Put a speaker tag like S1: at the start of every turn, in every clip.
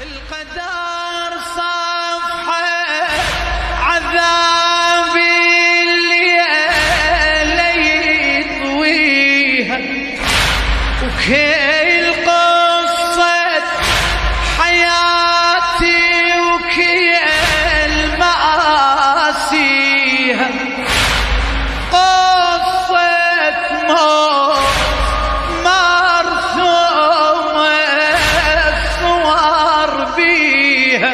S1: القدر صفحة عذابي اللي يطويها، وكل قصة حياتي وكل مآسيها، قصة موت مرسومة الصور بيها،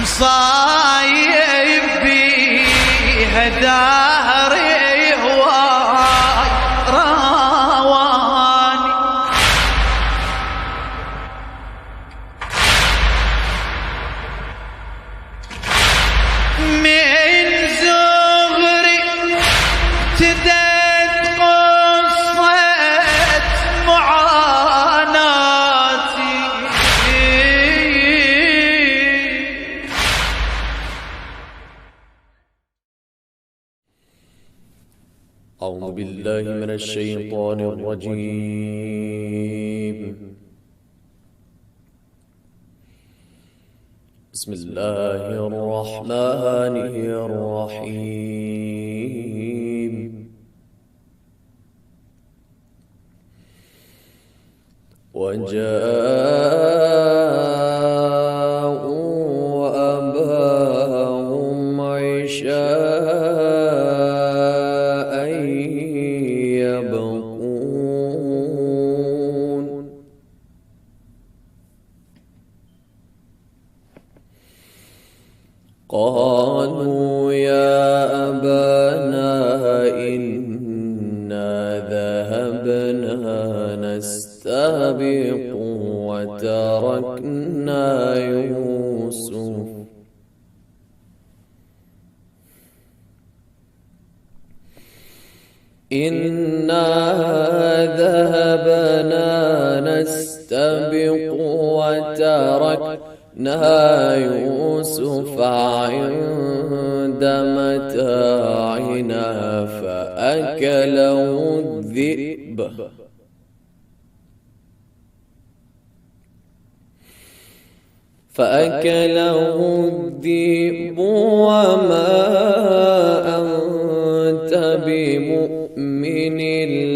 S1: مصايب بيها دهري هواي راواني. من صغري ابتدت قصة معاناتي،
S2: أعوذ بالله من الشيطان الرجيم. بسم الله الرحمن الرحيم. وجاءوا أباهم عشاء يبكون. قالوا يا أبانا إنا ذهبنا نستبق وتركنا يوسف إنا ذهبنا نستبق وتركنا يوسف عند متاعنا فأكله الذئب وما أنت بمؤمن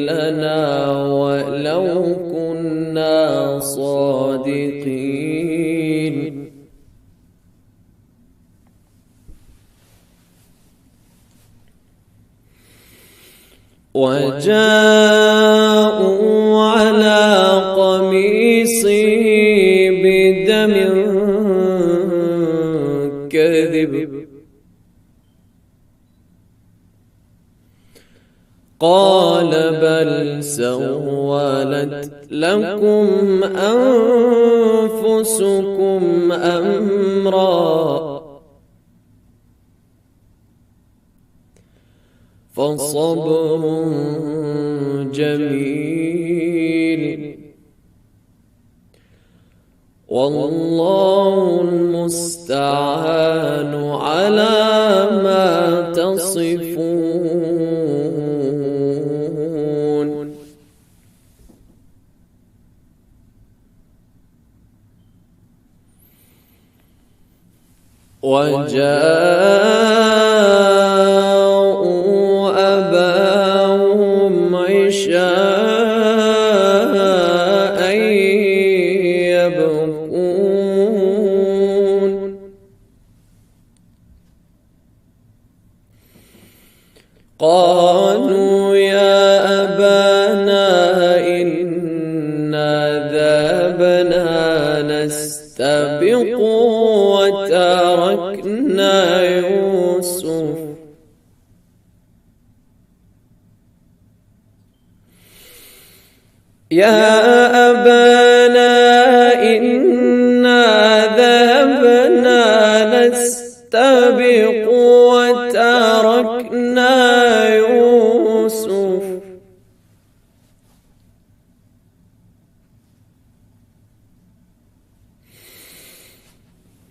S2: لنا ولو كنا صادقين. وجاءوا على قميصه بدم كذب قال بل سولت لكم أنفسكم أمرا فصبر جميل والله المستعان على ما تصفون. وجاءوا أباهم عشاء يبكون. قالوا يا أبانا إنا ذهبنا نستبق وتركنا يوسف يا أبانا إنا ذهبنا نستبق وتركنا يوسف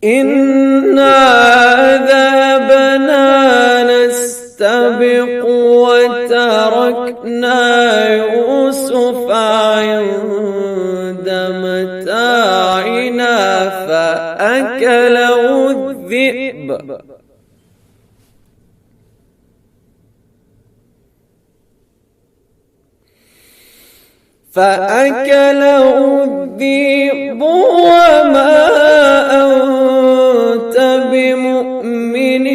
S2: إنا ذهبنا نستبق وتركنا يوسف عند متاعنا متاعنا فأكله الذئب وما أنت بمؤمن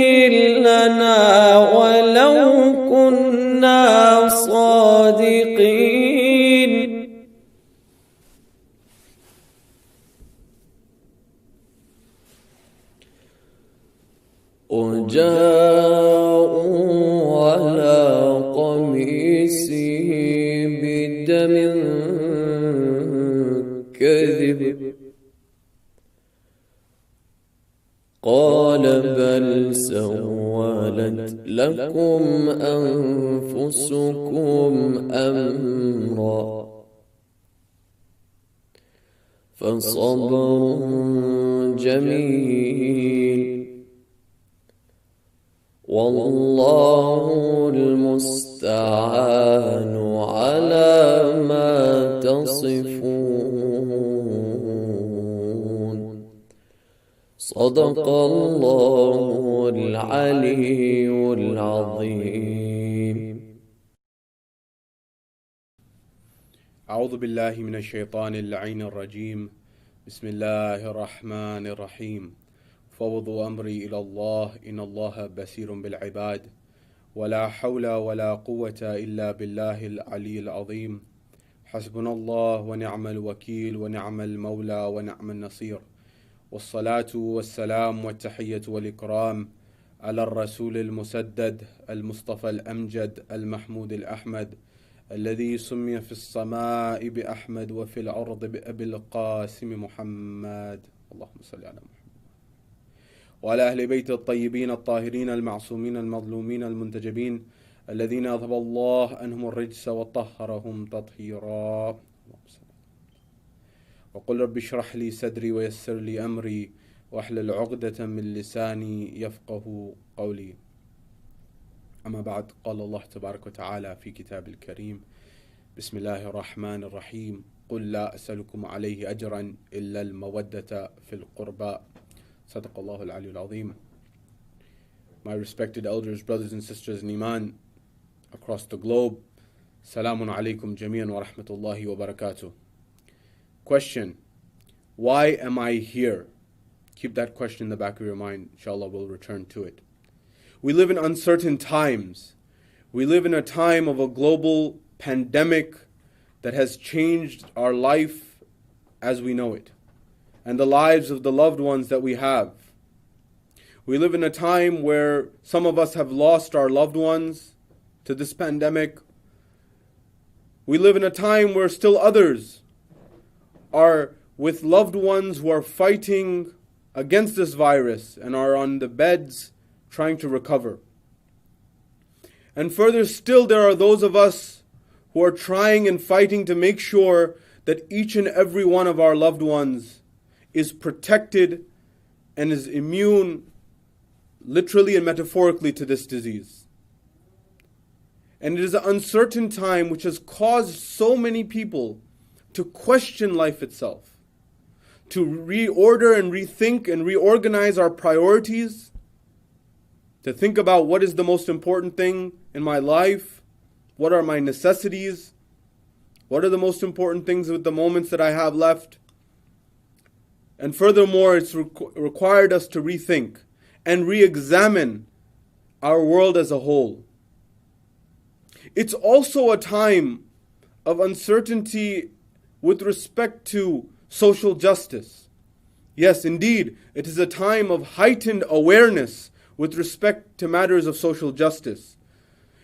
S2: لنا ولو كنا صادقين وجاءوا على قميصه بدم كذب قال بل سولت لكم أنفسكم أمرا فصبر جميل والله المستعان على ما تصفون صدق الله العلي العظيم.
S3: أعوذ بالله من الشيطان اللعين الرجيم. بسم الله الرحمن الرحيم. فوضوا أمري إلى الله إن الله بصير بالعباد ولا حول ولا قوة إلا بالله العلي العظيم. حسبنا الله ونعم الوكيل ونعم المولى ونعم النصير، والصلاة والسلام والتحية والإكرام على الرسول المسدد المصطفى الأمجد المحمود الأحمد الذي سمي في السماء بأحمد وفي الأرض بأبي القاسم محمد، اللهم صل على محمد، وعلى أهل بيت الطيبين الطاهرين المعصومين المظلومين المنتجبين الذين أذهب الله عنهم الرجس وطهرهم تطهيرا. وقل رب اشرح لي صدري ويسر لي أمري واحلل عقدة من لساني يفقه قولي. أما بعد، قال الله تبارك وتعالى في كتاب الكريم: بسم الله الرحمن الرحيم. قل لا أسألكم عليه أجرا إلا المودة في القربى. صدق الله العلي العظيم. My respected elders, brothers and sisters in Iman across the globe, Salamun alaikum jami'an wa rahmatullahi wa barakatuh. Question: why am I here? Keep that question in the back of your mind. Inshallah, we'll return to it. We live in uncertain times. We live in a time of a global pandemic that has changed our life as we know it, and the lives of the loved ones that we have. We live in a time where some of us have lost our loved ones to this pandemic. We live in a time where still others are with loved ones who are fighting against this virus and are on the beds trying to recover. And further still, there are those of us who are trying and fighting to make sure that each and every one of our loved ones is protected and is immune, literally and metaphorically, to this disease. And it is an uncertain time which has caused so many people to question life itself, to reorder and rethink and reorganize our priorities, to think about what is the most important thing in my life, what are my necessities, what are the most important things with the moments that I have left. And furthermore, it's required us to rethink and re-examine our world as a whole. It's also a time of uncertainty with respect to social justice. Yes, indeed, it is a time of heightened awareness with respect to matters of social justice.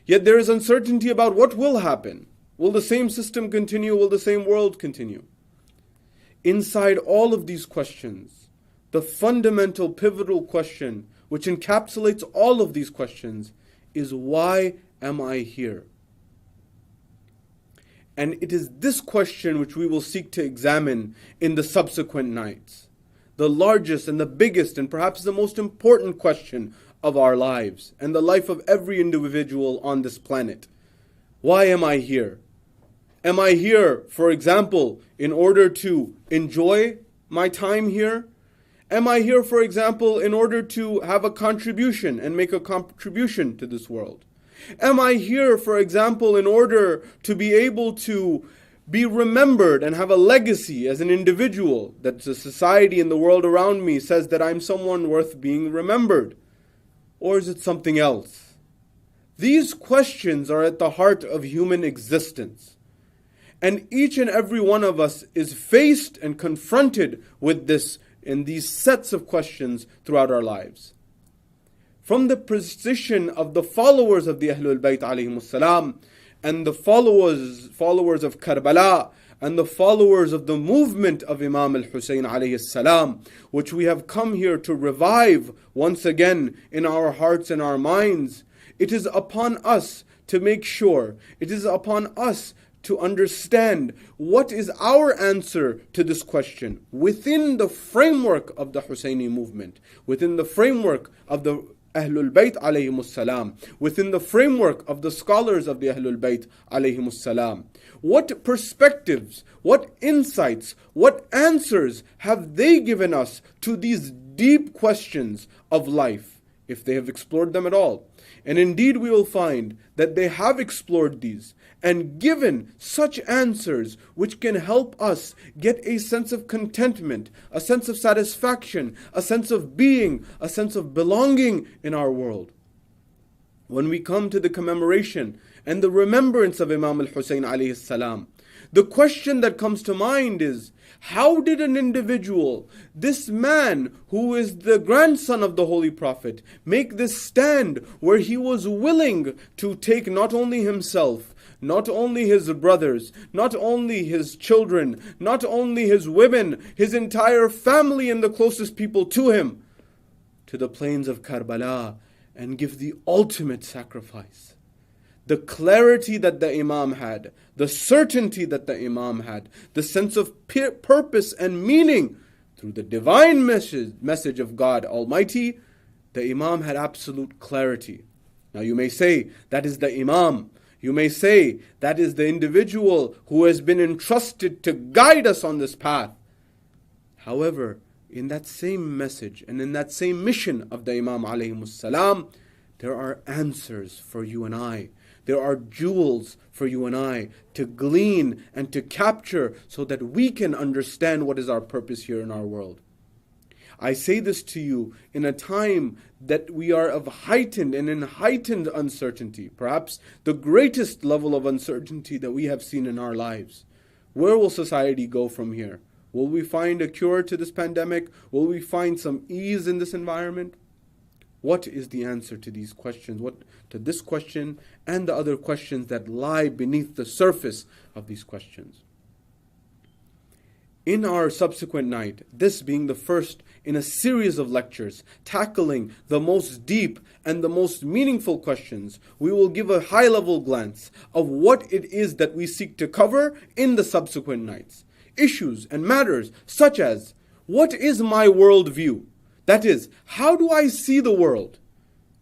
S3: Yet there is uncertainty about what will happen. Will the same system continue? Will the same world continue? Inside all of these questions, the fundamental, pivotal question which encapsulates all of these questions is, why am I here? And it is this question which we will seek to examine in the subsequent nights. The largest and the biggest and perhaps the most important question of our lives and the life of every individual on this planet. Why am I here? Am I here, for example, in order to enjoy my time here? Am I here, for example, in order to have a contribution and make a contribution to this world? Am I here, for example, in order to be able to be remembered and have a legacy as an individual, that the society and the world around me says that I'm someone worth being remembered? Or is it something else? These questions are at the heart of human existence. And each and every one of us is faced and confronted with this in these sets of questions throughout our lives. From the position of the followers of the Ahlul Bayt alayhimus salam, and the followers of Karbala, and the followers of the movement of Imam al-Hussein alayhi salam, which we have come here to revive once again in our hearts and our minds, it is upon us to make sure, it is upon us to understand what is our answer to this question within the framework of the Husseini movement, within the framework of the Ahlul Bayt alayhimus salam, within the framework of the scholars of the Ahlul Bayt alayhimus salam. What perspectives, what insights, what answers have they given us to these deep questions of life, if they have explored them at all? And indeed we will find that they have explored these and given such answers which can help us get a sense of contentment, a sense of satisfaction, a sense of being, a sense of belonging in our world. When we come to the commemoration and the remembrance of Imam al-Hussein alayhi salam, the question that comes to mind is, how did an individual, this man who is the grandson of the Holy Prophet, make this stand where he was willing to take not only himself, not only his brothers, not only his children, not only his women, his entire family and the closest people to him, to the plains of Karbala and give the ultimate sacrifice? The clarity that the Imam had, the certainty that the Imam had, the sense of purpose and meaning through the divine message of God Almighty, the Imam had absolute clarity. Now you may say, that is the Imam. You may say, that is the individual who has been entrusted to guide us on this path. However, in that same message and in that same mission of the Imam alayhimus salam, there are answers for you and I. There are jewels for you and I to glean and to capture so that we can understand what is our purpose here in our world. I say this to you in a time that we are of heightened uncertainty, perhaps the greatest level of uncertainty that we have seen in our lives. Where will society go from here? Will we find a cure to this pandemic? Will we find some ease in this environment? What is the answer to these questions? To this question and the other questions that lie beneath the surface of these questions? In our subsequent night, this being the first in a series of lectures tackling the most deep and the most meaningful questions, we will give a high-level glance of what it is that we seek to cover in the subsequent nights. Issues and matters such as, what is my worldview? That is, how do I see the world?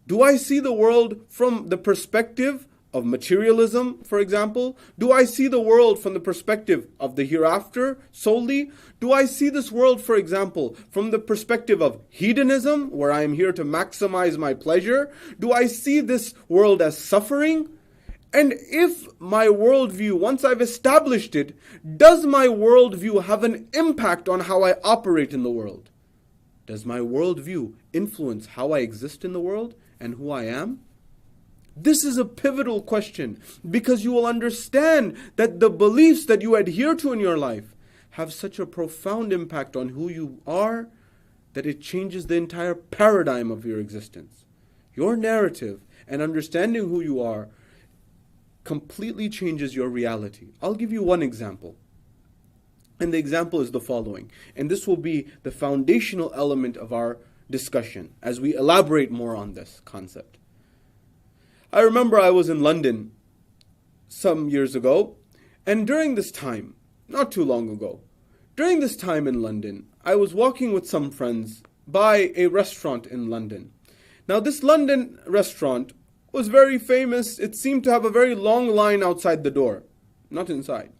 S3: Do I see the world from the perspective of materialism, for example? Do I see the world from the perspective of the hereafter solely? Do I see this world, for example, from the perspective of hedonism, where I am here to maximize my pleasure? Do I see this world as suffering? And if my worldview, once I've established it, does my worldview have an impact on how I operate in the world? Does my worldview influence how I exist in the world and who I am? This is a pivotal question because you will understand that the beliefs that you adhere to in your life have such a profound impact on who you are that it changes the entire paradigm of your existence. Your narrative and understanding who you are completely changes your reality. I'll give you one example. And the example is the following. And this will be the foundational element of our discussion as we elaborate more on this concept. I remember I was in London some years ago, and during this time, not too long ago, during this time in London, I was walking with some friends by a restaurant in London. Now this London restaurant was very famous. It seemed to have a very long line outside the door, not inside.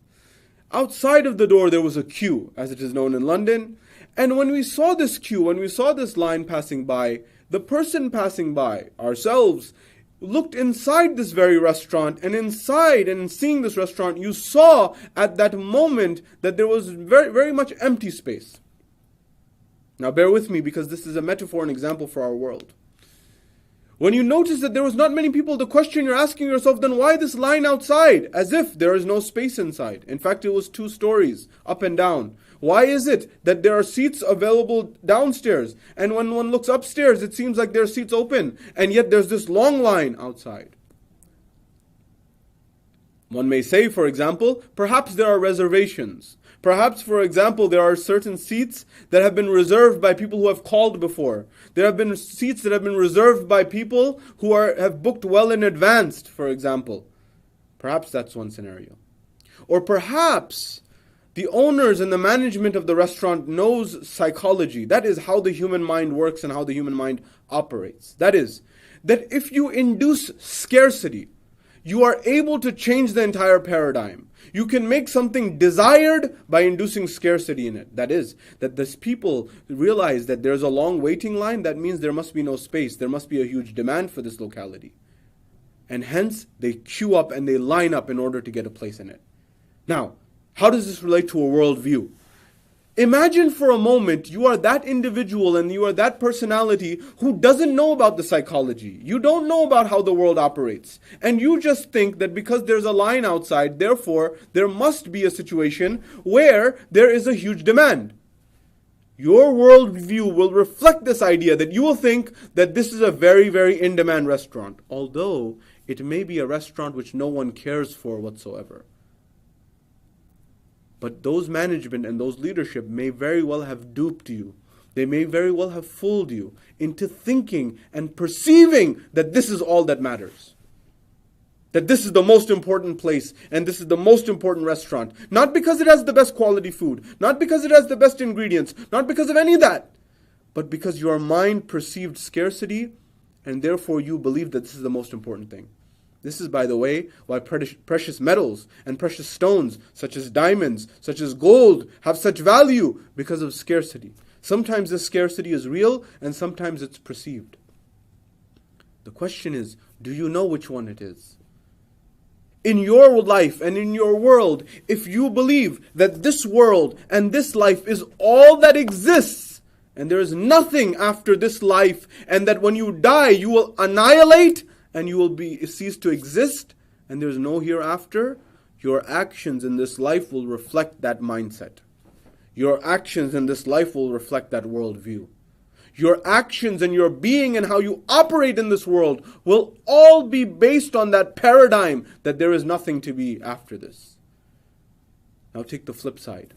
S3: Outside of the door there was a queue, as it is known in London, And when we saw this queue, when we saw this line passing by, the person passing by, ourselves, looked inside this very restaurant, and inside and seeing this restaurant, you saw at that moment that there was very, very much empty space. Now bear with me, because this is a metaphor and example for our world. When you notice that there was not many people, the question you're asking yourself, then why this line outside? As if there is no space inside. In fact, it was 2 stories, up and down. Why is it that there are seats available downstairs? And when one looks upstairs, it seems like there are seats open. And yet there's this long line outside. One may say, for example, perhaps there are reservations. Perhaps, for example, there are certain seats that have been reserved by people who have called before. There have been seats that have been reserved by people who have booked well in advance, for example. Perhaps that's one scenario. Or perhaps the owners and the management of the restaurant knows psychology. That is how the human mind works and how the human mind operates. That is, that if you induce scarcity, you are able to change the entire paradigm. You can make something desired by inducing scarcity in it. That is, that these people realize that there's a long waiting line. That means there must be no space. There must be a huge demand for this locality. And hence, they queue up and they line up in order to get a place in it. Now, how does this relate to a worldview? Imagine for a moment you are that individual and you are that personality who doesn't know about the psychology. You don't know about how the world operates. And you just think that because there's a line outside, therefore there must be a situation where there is a huge demand. Your worldview will reflect this idea that you will think that this is a very, very in-demand restaurant. Although it may be a restaurant which no one cares for whatsoever. But those management and those leadership may very well have duped you. They may very well have fooled you into thinking and perceiving that this is all that matters. That this is the most important place and this is the most important restaurant. Not because it has the best quality food. Not because it has the best ingredients. Not because of any of that. But because your mind perceived scarcity and therefore you believe that this is the most important thing. This is, by the way, why precious metals and precious stones, such as diamonds, such as gold, have such value because of scarcity. Sometimes the scarcity is real and sometimes it's perceived. The question is, do you know which one it is? In your life and in your world, if you believe that this world and this life is all that exists, and there is nothing after this life, and that when you die you will annihilate, and you will cease to exist, and there's no hereafter, your actions in this life will reflect that mindset. Your actions in this life will reflect that worldview. Your actions and your being and how you operate in this world will all be based on that paradigm that there is nothing to be after this. Now take the flip side.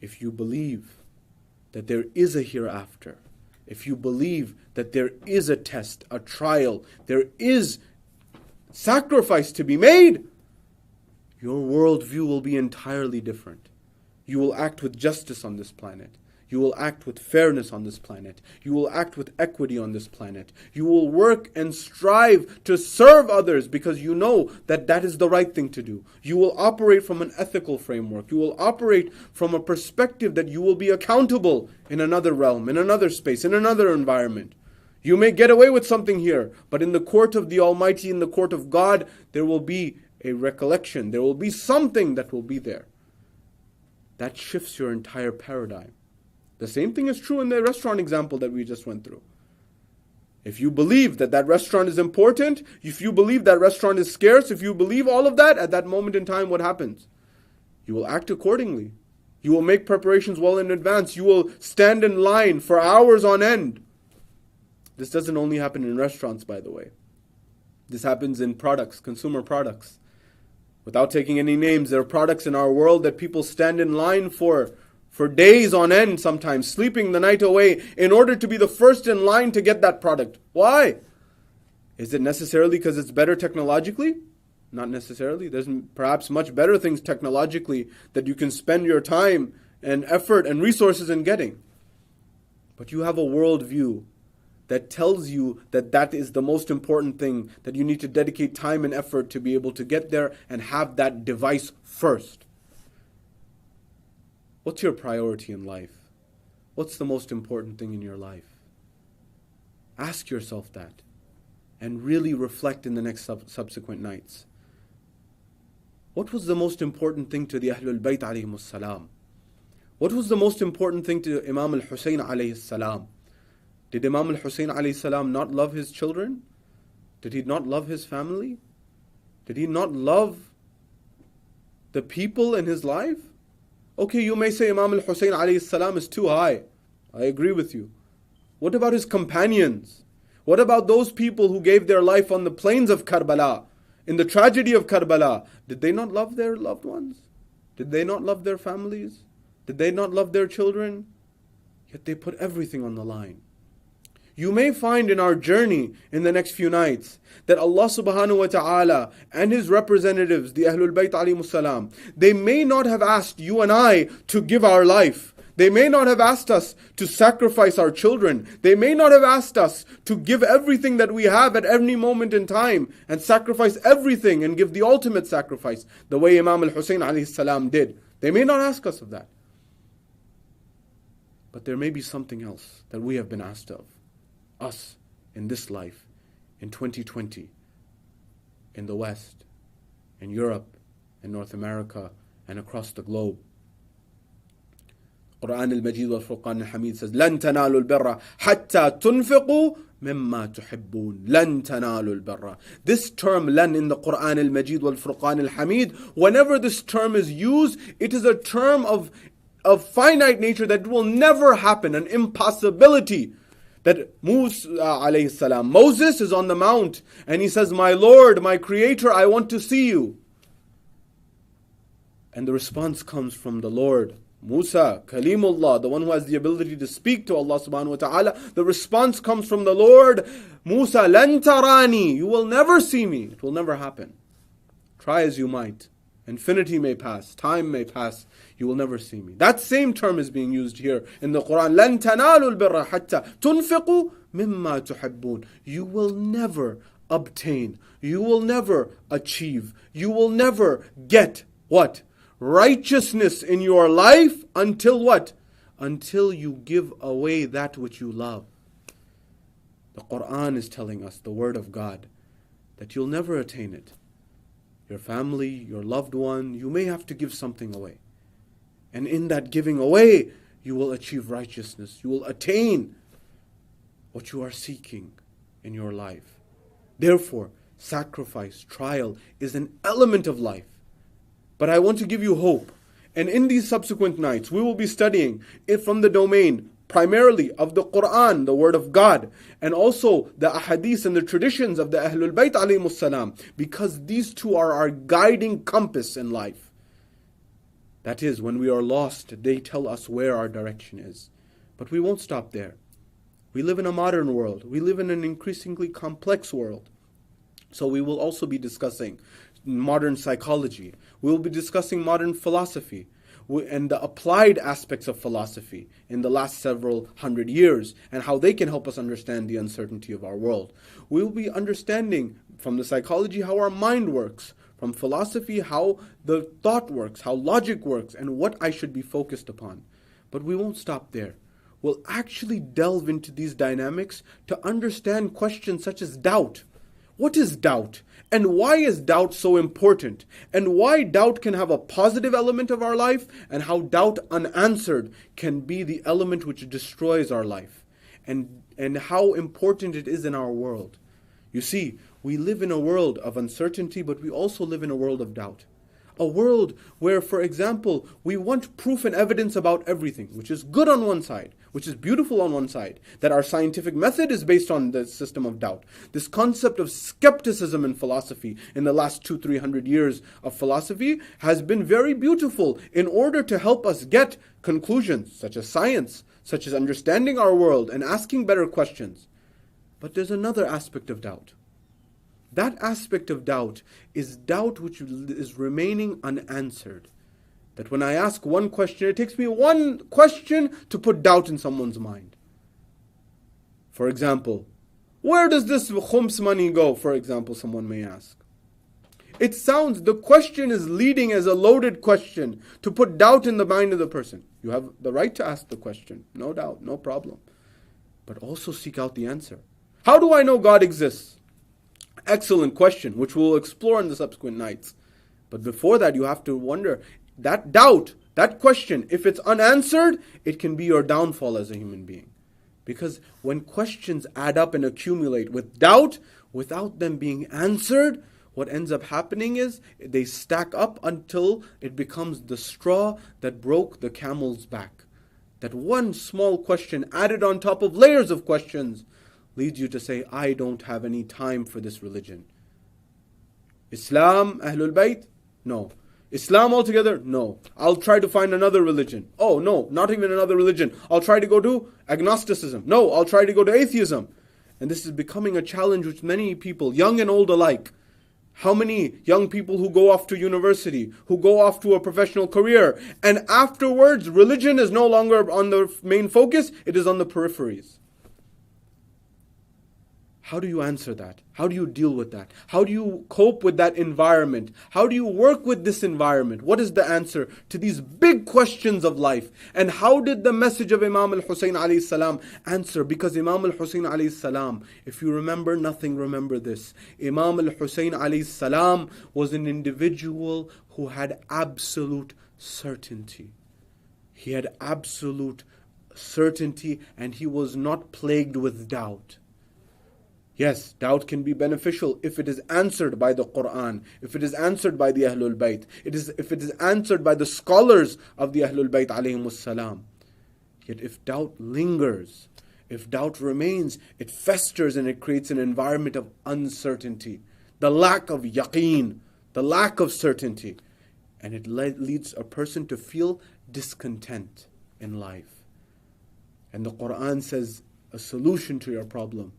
S3: If you believe that there is a hereafter, if you believe that there is a test, a trial, there is sacrifice to be made, your worldview will be entirely different. You will act with justice on this planet. You will act with fairness on this planet. You will act with equity on this planet. You will work and strive to serve others because you know that that is the right thing to do. You will operate from an ethical framework. You will operate from a perspective that you will be accountable in another realm, in another space, in another environment. You may get away with something here, but in the court of the Almighty, in the court of God, there will be a recollection. There will be something that will be there. That shifts your entire paradigm. The same thing is true in the restaurant example that we just went through. If you believe that that restaurant is important, if you believe that restaurant is scarce, if you believe all of that, at that moment in time, what happens? You will act accordingly. You will make preparations well in advance. You will stand in line for hours on end. This doesn't only happen in restaurants, by the way. This happens in products, consumer products. Without taking any names, there are products in our world that people stand in line for days on end sometimes, sleeping the night away in order to be the first in line to get that product. Why? Is it necessarily because it's better technologically? Not necessarily. There's perhaps much better things technologically that you can spend your time and effort and resources in getting. But you have a worldview that tells you that that is the most important thing, that you need to dedicate time and effort to be able to get there and have that device first. What's your priority in life? What's the most important thing in your life? Ask yourself that and really reflect in the next subsequent nights. What was the most important thing to the Ahlul Bayt alayhimus salam? What was the most important thing to Imam al-Hussein alayhi salam? Did Imam al-Hussein alayhi salam not love his children? Did he not love his family? Did he not love the people in his life? Okay, you may say Imam al-Hussein alayhi salam is too high. I agree with you. What about his companions? What about those people who gave their life on the plains of Karbala, in the tragedy of Karbala? Did they not love their loved ones? Did they not love their families? Did they not love their children? Yet they put everything on the line. You may find in our journey in the next few nights that Allah subhanahu wa ta'ala and His representatives, the Ahlul Bayt alayhimus salam, they may not have asked you and I to give our life. They may not have asked us to sacrifice our children. They may not have asked us to give everything that we have at any moment in time and sacrifice everything and give the ultimate sacrifice the way Imam al-Hussein alayhi salam did. They may not ask us of that. But there may be something else that we have been asked of. Us, in this life, in 2020, in the West, in Europe, in North America, and across the globe. Quran al-Majid wal-Furqan al-Hamid says, لَن تَنَالُوا الْبِرَّ حَتَّى تُنْفِقُوا مِمَّا تُحِبُّونَ لَن تَنَالُوا الْبِرَّ. This term, lan, in the Quran al-Majid wal-Furqan al-Hamid, whenever this term is used, it is a term of finite nature that will never happen, an impossibility. That Musa alayhi salam, Moses is on the mount and he says, my Lord, my Creator, I want to see you. And the response comes from the Lord. Musa, Kalimullah, the one who has the ability to speak to Allah subhanahu wa ta'ala. The response comes from the Lord. Musa, lan tarani, you will never see me. It will never happen. Try as you might. Infinity may pass, time may pass, you will never see me. That same term is being used here in the Quran. لَن تَنَالُوا الْبِرَّ حَتَّى تُنْفِقُوا مِمَّا تُحِبُّونَ. You will never obtain, you will never achieve, you will never get what? Righteousness in your life until what? Until you give away that which you love. The Quran is telling us, the Word of God, that you'll never attain it. Your family, your loved one, you may have to give something away. And in that giving away, you will achieve righteousness. You will attain what you are seeking in your life. Therefore, sacrifice, trial is an element of life. But I want to give you hope. And in these subsequent nights, we will be studying it from the domain primarily of the Quran, the Word of God, and also the ahadith and the traditions of the Ahlul Bayt alayhimus salam, because these two are our guiding compass in life. That is, when we are lost, they tell us where our direction is. But we won't stop there. We live in a modern world. We live in an increasingly complex world. So we will also be discussing modern psychology. We will be discussing modern philosophy and the applied aspects of philosophy in the last several hundred years and how they can help us understand the uncertainty of our world. We will be understanding from the psychology how our mind works, from philosophy how the thought works, how logic works, and what I should be focused upon. But we won't stop there. We'll actually delve into these dynamics to understand questions such as doubt. What is doubt? And why is doubt so important? And why doubt can have a positive element of our life, and how doubt unanswered can be the element which destroys our life. And how important it is in our world. You see, we live in a world of uncertainty, but we also live in a world of doubt. A world where, for example, we want proof and evidence about everything, which is good on one side, which is beautiful on one side, that our scientific method is based on the system of doubt. This concept of skepticism in philosophy in the last 200-300 years of philosophy has been very beautiful in order to help us get conclusions such as science, such as understanding our world and asking better questions. But there's another aspect of doubt. That aspect of doubt is doubt which is remaining unanswered. That when I ask one question, it takes me one question to put doubt in someone's mind. For example, where does this khums money go, for example, someone may ask. It sounds, the question is leading as a loaded question to put doubt in the mind of the person. You have the right to ask the question, no doubt, no problem. But also seek out the answer. How do I know God exists? Excellent question, which we'll explore in the subsequent nights. But before that, you have to wonder, that doubt, that question, if it's unanswered, it can be your downfall as a human being. Because when questions add up and accumulate with doubt, without them being answered, what ends up happening is they stack up until it becomes the straw that broke the camel's back. That one small question added on top of layers of questions leads you to say, I don't have any time for this religion. Islam, Ahlul Bayt? No. Islam altogether? No. I'll try to find another religion. Oh, no, not even another religion. I'll try to go to agnosticism. No, I'll try to go to atheism. And this is becoming a challenge with many people, young and old alike. How many young people who go off to university, who go off to a professional career, and afterwards religion is no longer on the main focus, it is on the peripheries. How do you answer that? How do you deal with that? How do you cope with that environment? How do you work with this environment? What is the answer to these big questions of life? And how did the message of Imam al-Hussein alayhi salam answer? Because Imam al-Hussein alayhi salam, if you remember nothing, remember this. Imam al-Hussein alayhi salam was an individual who had absolute certainty. He had absolute certainty and he was not plagued with doubt. Yes, doubt can be beneficial if it is answered by the Quran, if it is answered by the Ahlul Bayt, if it is answered by the scholars of the Ahlul Bayt alayhimus salam. Yet if doubt lingers, if doubt remains, it festers and it creates an environment of uncertainty, the lack of yaqeen, the lack of certainty. And it leads a person to feel discontent in life. And the Quran says a solution to your problem.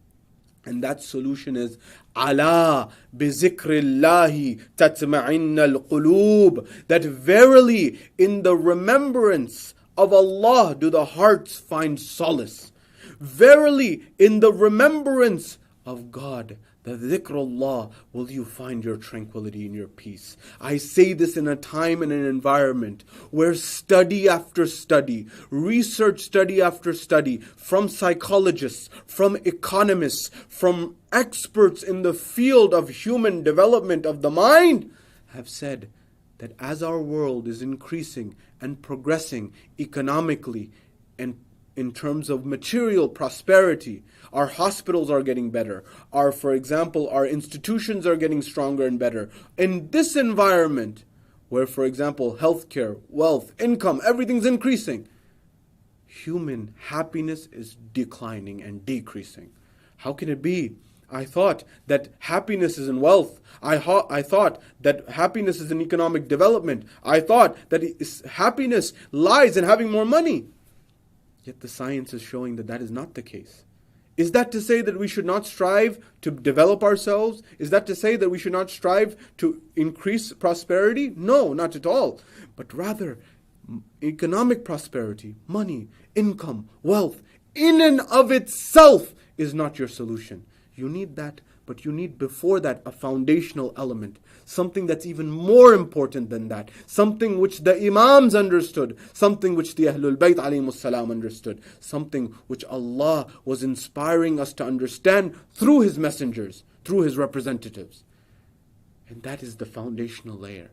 S3: And that solution is Ala bizikrillahi tatma'inna al-qulub. That verily in the remembrance of Allah do the hearts find solace. Verily in the remembrance of God, the dhikrullah, will you find your tranquility and your peace. I say this in a time and an environment where study after study, research study after study, from psychologists, from economists, from experts in the field of human development of the mind, have said that as our world is increasing and progressing economically and in terms of material prosperity, our hospitals are getting better. For example, our institutions are getting stronger and better. In this environment, where, for example, healthcare, wealth, income, everything's increasing, human happiness is declining and decreasing. How can it be? I thought that happiness is in wealth. I thought that happiness is in economic development. I thought that happiness lies in having more money. Yet the science is showing that that is not the case. Is that to say that we should not strive to develop ourselves? Is that to say that we should not strive to increase prosperity? No, not at all. But rather, economic prosperity, money, income, wealth, in and of itself is not your solution. You need that, but you need before that a foundational element. Something that's even more important than that. Something which the Imams understood. Something which the Ahlul Bayt alayhimus salam understood. Something which Allah was inspiring us to understand through His messengers, through His representatives. And that is the foundational layer.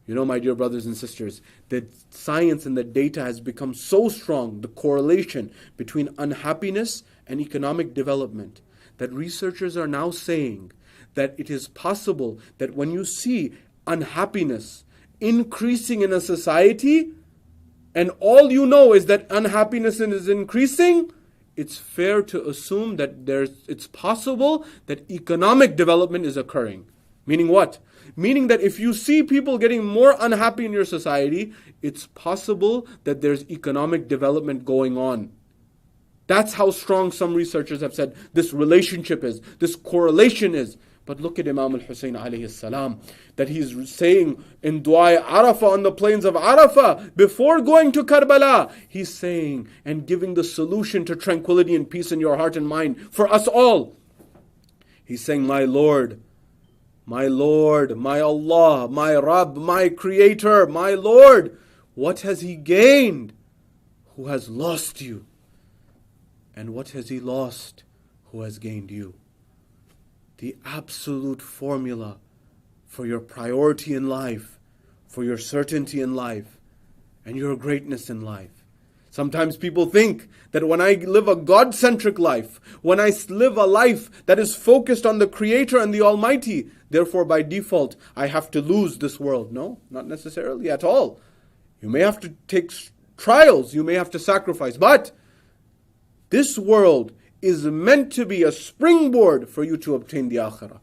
S3: You know, my dear brothers and sisters, that science and the data has become so strong, the correlation between unhappiness and economic development, that researchers are now saying that it is possible that when you see unhappiness increasing in a society, and all you know is that unhappiness is increasing, it's fair to assume that it's possible that economic development is occurring. Meaning what? Meaning that if you see people getting more unhappy in your society, it's possible that there's economic development going on. That's how strong some researchers have said this relationship is, this correlation is. But look at Imam al-Hussein alayhi salam, that he's saying in Dua Arafah on the plains of Arafah, before going to Karbala, he's saying and giving the solution to tranquility and peace in your heart and mind for us all. He's saying, my Lord, my Lord, my Allah, my Rabb, my Creator, my Lord, what has he gained who has lost you? And what has he lost who has gained you? The absolute formula for your priority in life, for your certainty in life, and your greatness in life. Sometimes people think that when I live a God-centric life, when I live a life that is focused on the Creator and the Almighty, therefore by default I have to lose this world. No, not necessarily at all. You may have to take trials, you may have to sacrifice, but this world is meant to be a springboard for you to obtain the Akhirah.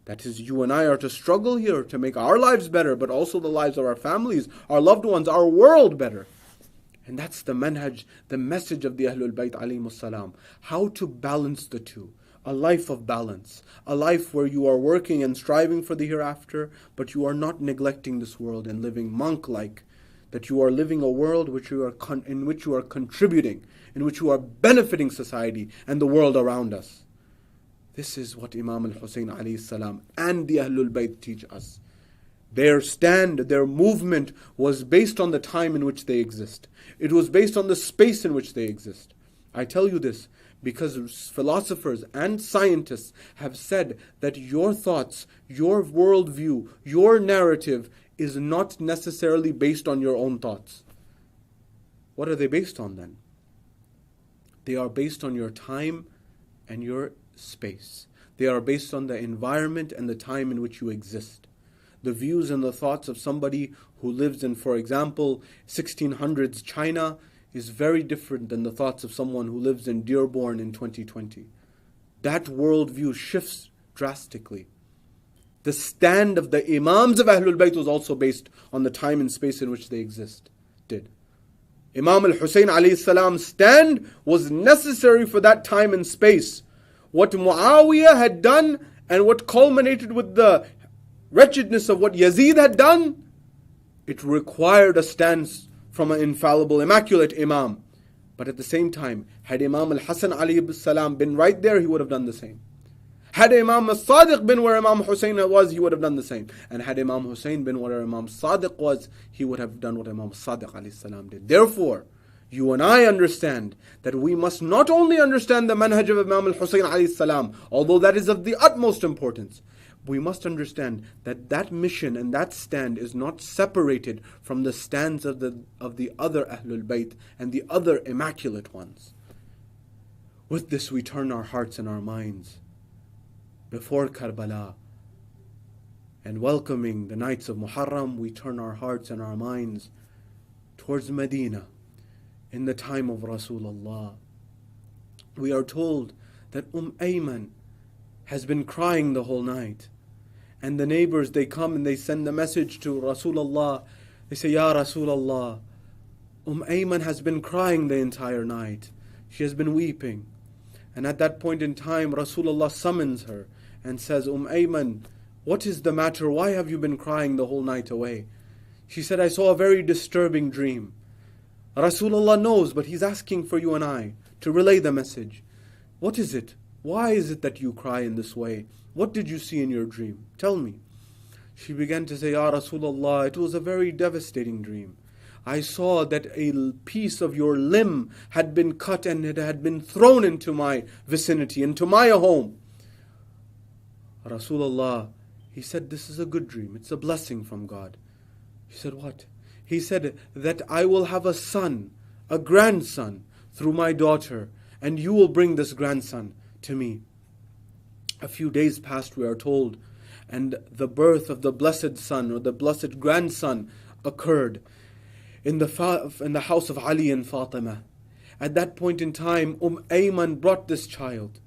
S3: That is, you and I are to struggle here to make our lives better, but also the lives of our families, our loved ones, our world better. And that's the manhaj, the message of the Ahlul Bayt alayhimus salam. How to balance the two. A life of balance. A life where you are working and striving for the hereafter, but you are not neglecting this world and living monk-like. That you are living a world in which you are contributing, in which you are benefiting society and the world around us. This is what Imam al-Hussein alayhi salam and the Ahlul Bayt teach us. Their stand, their movement was based on the time in which they exist. It was based on the space in which they exist. I tell you this because philosophers and scientists have said that your thoughts, your worldview, your narrative is not necessarily based on your own thoughts. What are they based on then? They are based on your time and your space. They are based on the environment and the time in which you exist. The views and the thoughts of somebody who lives in, for example, 1600s China is very different than the thoughts of someone who lives in Dearborn in 2020. That worldview shifts drastically. The stand of the Imams of Ahlul Bayt was also based on the time and space in which they existed. Imam al-Hussein alayhi salam's stand was necessary for that time and space. What Muawiyah had done and what culminated with the wretchedness of what Yazid had done, it required a stance from an infallible, immaculate Imam. But at the same time, had Imam al-Hasan alayhi salam been right there, he would have done the same. Had Imam al-Sadiq been where Imam Hussein was, he would have done the same. And had Imam Hussein been where Imam Sadiq was, he would have done what Imam Sadiq alayhi salam did. Therefore, you and I understand that we must not only understand the manhaj of Imam al-Hussein alayhi salam, although that is of the utmost importance, we must understand that that mission and that stand is not separated from the stands of the other Ahlul Bayt and the other immaculate ones. With this we turn our hearts and our minds before Karbala, and welcoming the nights of Muharram, we turn our hearts and our minds towards Medina in the time of Rasulullah. We are told that Ayman has been crying the whole night. And the neighbors, they come and they send a message to Rasulullah. They say, Ya Rasulullah, Ayman has been crying the entire night. She has been weeping. And at that point in time, Rasulullah summons her and says, Ayman, what is the matter? Why have you been crying the whole night away? She said, I saw a very disturbing dream. Rasulullah knows, but he's asking for you and I to relay the message. What is it? Why is it that you cry in this way? What did you see in your dream? Tell me. She began to say, Ya Rasulullah, it was a very devastating dream. I saw that a piece of your limb had been cut and it had been thrown into my vicinity, into my home. Rasulullah, he said, this is a good dream. It's a blessing from God. He said, what? He said that I will have a son, a grandson, through my daughter, and you will bring this grandson to me. A few days passed, we are told, and the birth of the blessed son or the blessed grandson occurred in the house of Ali and Fatima. At that point in time, Ayman brought this child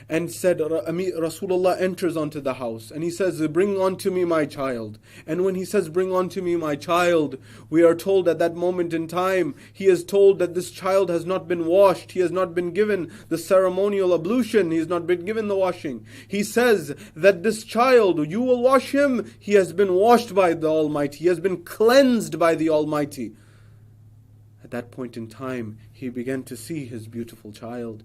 S3: and said, Rasulullah enters onto the house and he says, bring unto me my child. And when he says, bring unto me my child, we are told at that moment in time, he is told that this child has not been washed, he has not been given the ceremonial ablution, he has not been given the washing. He says that this child, you will wash him, he has been washed by the Almighty, he has been cleansed by the Almighty. At that point in time, he began to see his beautiful child,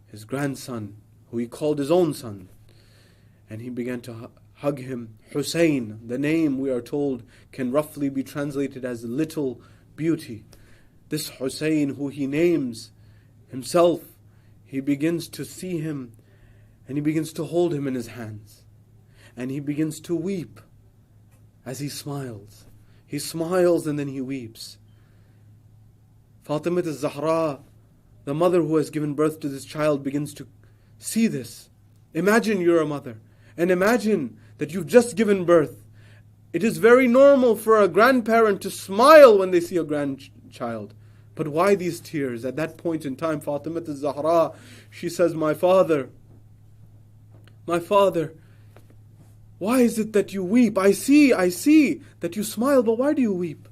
S3: his grandson, who he called his own son. And he began to hug him. Hussein, the name we are told can roughly be translated as little beauty. This Hussein who he names himself, he begins to see him and he begins to hold him in his hands. And he begins to weep as he smiles. He smiles and then he weeps. Fatima al-Zahra, the mother who has given birth to this child, begins to see this. Imagine you're a mother and imagine that you've just given birth. It is very normal for a grandparent to smile when they see a grandchild. But why these tears? At that point in time, Fatima al-Zahra, she says, my father, why is it that you weep? I see that you smile, but why do you weep?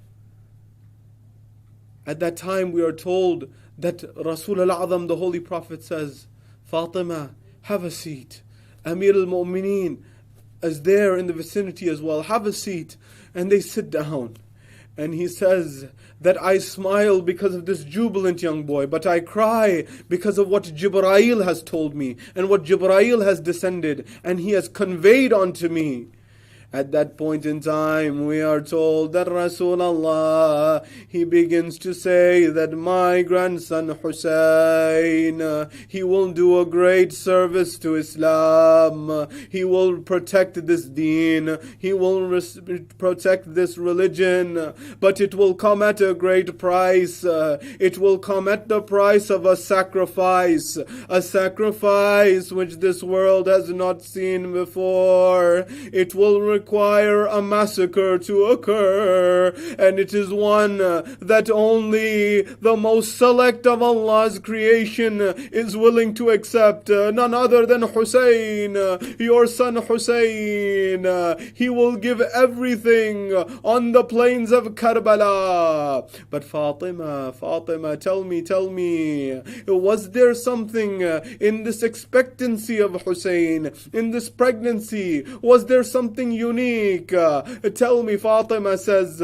S3: At that time we are told that Rasul al-Azam, the Holy Prophet, says, Fatima, have a seat. Amir al-Mu'mineen is there in the vicinity as well. Have a seat. And they sit down. And he says that I smile because of this jubilant young boy, but I cry because of what Jibreel has told me and what Jibreel has descended and he has conveyed unto me. At that point in time, we are told that Rasulullah, he begins to say that my grandson Hussein, he will do a great service to Islam. He will protect this deen. He will protect this religion. But it will come at a great price. It will come at the price of a sacrifice which this world has not seen before. It will require a massacre to occur, and it is one that only the most select of Allah's creation is willing to accept. None other than Hussein, your son Hussein. He will give everything on the plains of Karbala. But Fatima, tell me, was there something in this expectancy of Hussein, in this pregnancy, was there something unique? Tell me. Fatima says,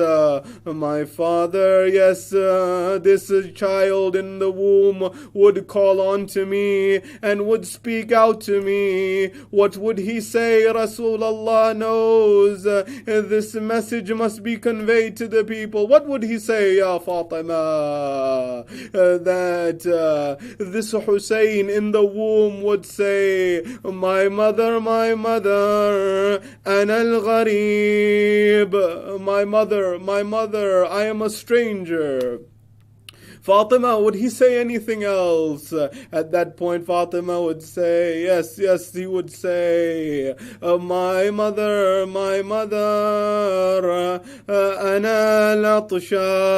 S3: my father, yes, this child in the womb would call on to me and would speak out to me. What would he say? Rasulullah knows this message must be conveyed to the people. What would he say, Ya Fatima? That this Hussein in the womb would say, my mother, and al-gharib, my mother, I am a stranger. Fatima, would he say anything else? At that point, Fatima would say, yes, he would say, my mother, ana al-atshan,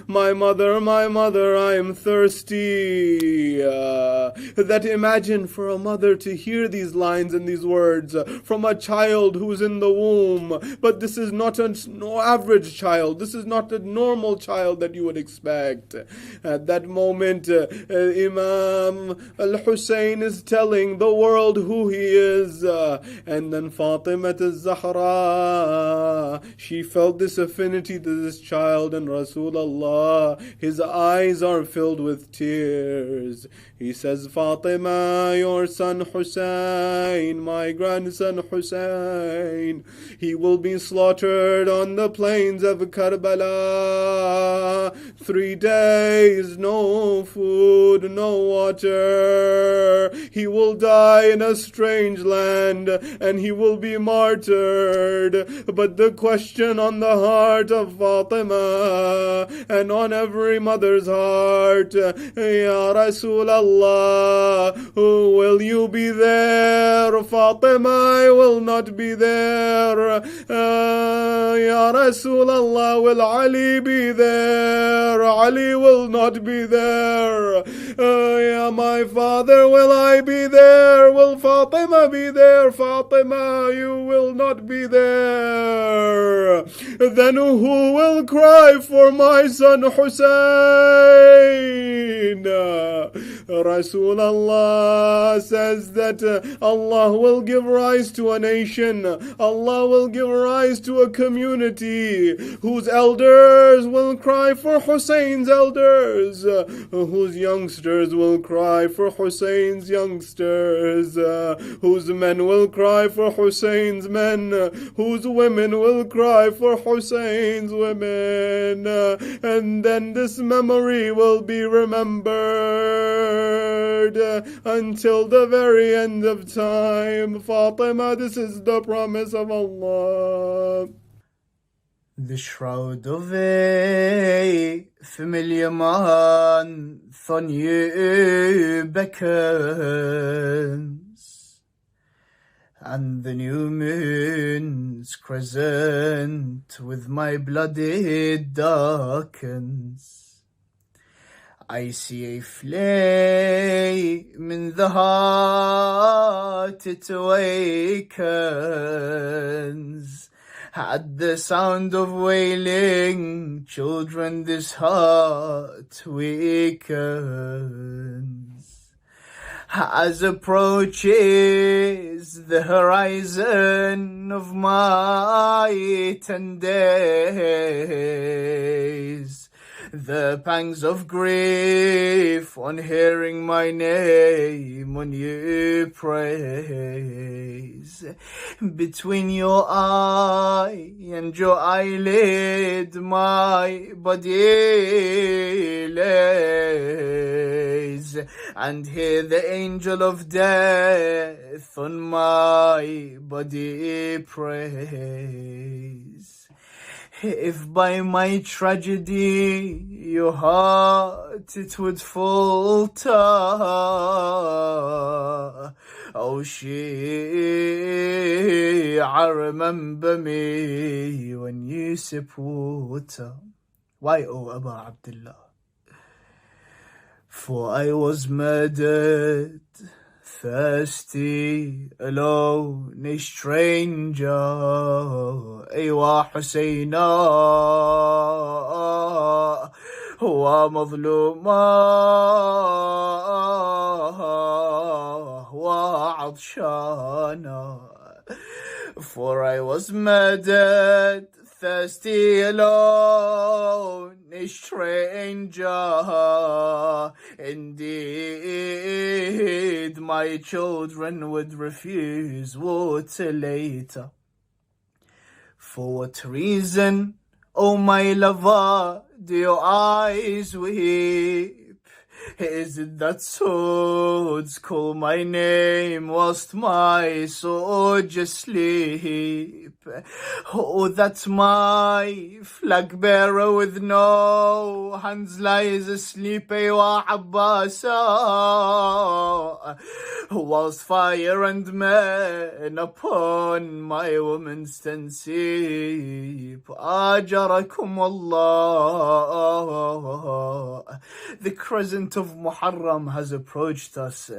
S3: my mother, I am thirsty. That imagine for a mother to hear these lines and these words from a child who's in the womb. But this is not an average child. This is not a normal child that you would expect. At that moment, Imam al-Hussein is telling the world who he is. And then Fatima al-Zahra, she felt this affinity to this child, and Rasulullah, his eyes are filled with tears. He says, Fatima, your son Hussein, my grandson Hussein, he will be slaughtered on the plains of Karbala. 3 days, no food, no water. He will die in a strange land and he will be martyred. But the question on the heart of Fatima and on every mother's heart, Ya Rasulallah, will you be there? Fatima, I will not be there. Ya Rasulallah, will Ali be there? Ali will not be there. Ya my father, will I be there? Will Fatima be there? Fatima, you will not be there. Then who will cry for my son Hussein? Rasulallah says that Allah will give rise to a nation, Allah will give rise to a community whose elders will cry for Hussein's elders, whose youngsters will cry for Hussein's youngsters, whose men will cry for Hussein's men, whose women will cry for Hussein's women, and then this memory will be remembered until the very end of time. Fatima, this is the promise of Allah.
S4: The shroud of a familiar man on you beckons, and the new moon's crescent with my blood it darkens. I see a flame in the heart, it awakens. At the sound of wailing children, this heart weakens. As approaches the horizon of my 10 days, the pangs of grief on hearing my name on you praise. Between your eye and your eyelid my body lays, and hear the angel of death on my body praise. If by my tragedy your heart it would falter, oh Shia, remember me when you support her. Why, O Abu Abdullah? For I was murdered, thirsty, alone, a stranger, أيوا حسينا ومظلوما وعطشانا. For I was murdered, thirsty, alone, a stranger. Indeed, my children would refuse water later. For what reason, O my lover, do your eyes weep? Is it that swords call my name whilst my soldiers sleep? Or that my flag bearer with no hands lies asleep, Aywa Abbasa, whilst fire and men upon my woman's tensip? Ajarakum Allah. The crescent of Muharram has approached us.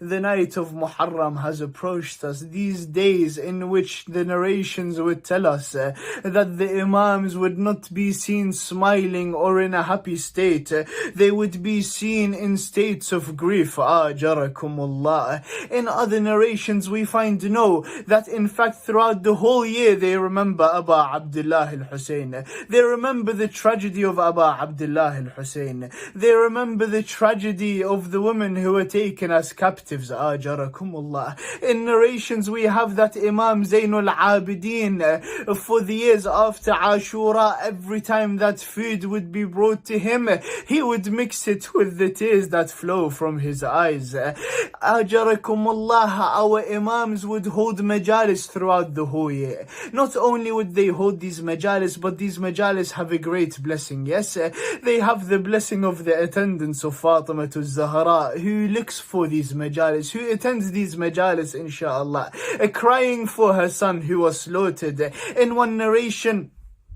S4: The night of Muharram has approached us. These days in which the narrations would tell us that the Imams would not be seen smiling or in a happy state. They would be seen in states of grief. Ajarakumullah. In other narrations we find that in fact throughout the whole year they remember Abu Abdullah al-Hussein. They remember the tragedy of Abu Abdullah al-Hussein. They remember the tragedy of the women who were taken as captives. Ajarakumullah. In narrations we have that Imam Zainul Abidin, for the years after Ashura, every time that food would be brought to him, he would mix it with the tears that flow from his eyes. Ajarakumullah, our Imams would hold majalis throughout the whole year. Not only would they hold these majalis, but these majalis have a great blessing. Yes, they have the blessing of the attendance of Fatima to Zahra, who looks for these majalis, who attends these majalis, inshallah, crying for her son who was slaughtered. In one narration,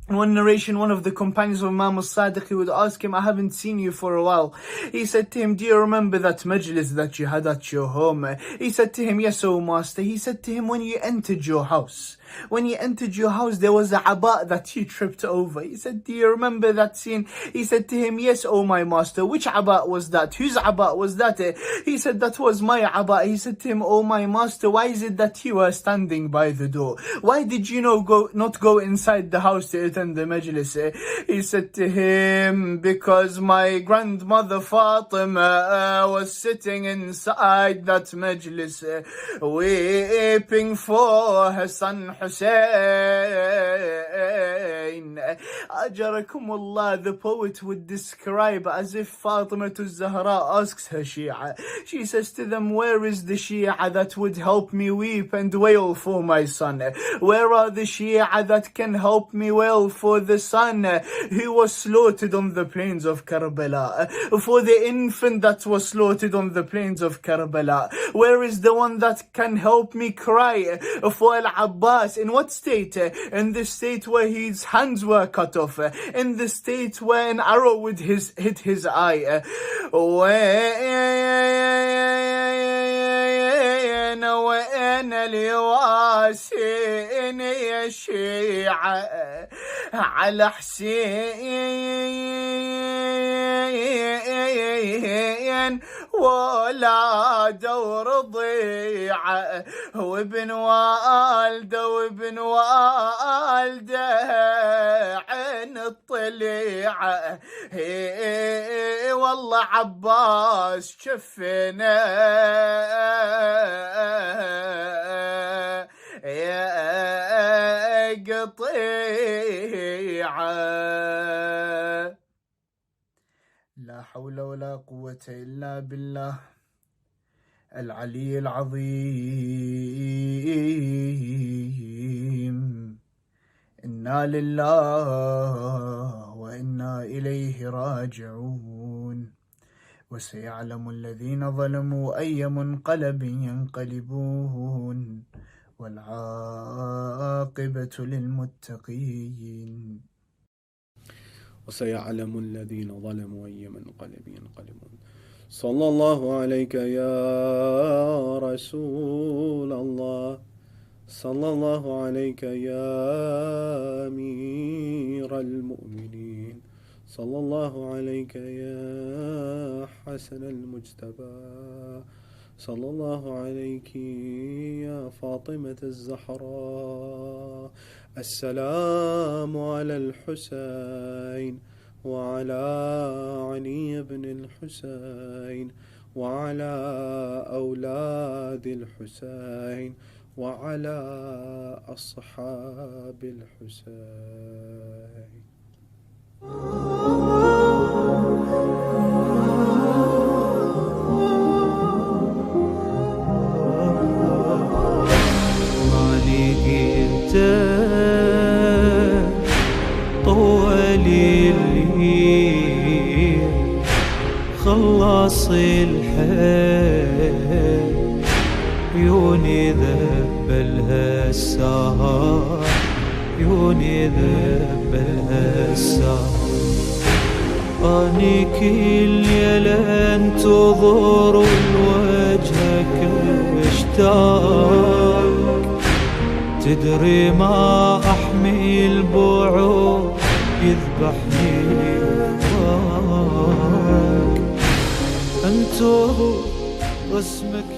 S4: In one narration, one of the companions of Imam al-Sadiq, he would ask him, I haven't seen you for a while. He said to him, do you remember that majlis that you had at your home? He said to him, yes, O master. He said to him, when you entered your house, there was a aba that you tripped over. He said, do you remember that scene? He said to him, yes, O my master. Which aba was that? Whose aba was that? He said, that was my aba. He said to him, O my master, why is it that you were standing by the door? Why did you not go inside the house to attend the majlis? He said to him, because my grandmother Fatima was sitting inside that majlis, weeping for her son Hussein. Ajarakumullah, the poet would describe as if Fatima al-Zahra asks her Shia. She says to them, where is the Shia that would help me weep and wail for my son? Where are the Shia that can help me wail for the son who was slaughtered on the plains of Karbala? For the infant that was slaughtered on the plains of Karbala? Where is the one that can help me cry for Al-Abbas? In what state? In the state where his hands were cut off. In the state where an arrow would hit his eye. وين اليواسين يا شيعة على حسين ولاده ورضيعه وابن والده عين الطليعه والله عباس شفنا يا قطيعه. لا حول ولا قوة إلا بالله العلي العظيم. إنا لله وإنا إليه راجعون. وسيعلم الذين ظلموا أي منقلب ينقلبون والعاقبة للمتقين.
S3: وسيعلم الذين ظلموا أي منقلب ينقلبون. صلى الله عليك يا رسول الله، صلى الله عليك يا أمير المؤمنين، صلى الله عليك يا حسن المجتبى، صلى الله عليك يا فاطمة الزهراء. السلام على الحسين وعلى علي بن الحسين وعلى أولاد الحسين وعلى أصحاب الحسين.
S1: طولي الليل خلص الحيل عيوني ذبلها السهر، عيوني ذبلها السهر. أني كل ليلة انتظر وجهك اشتاق، تدري ما أحمي البعد يذبحني ضاق. انتظر رسمك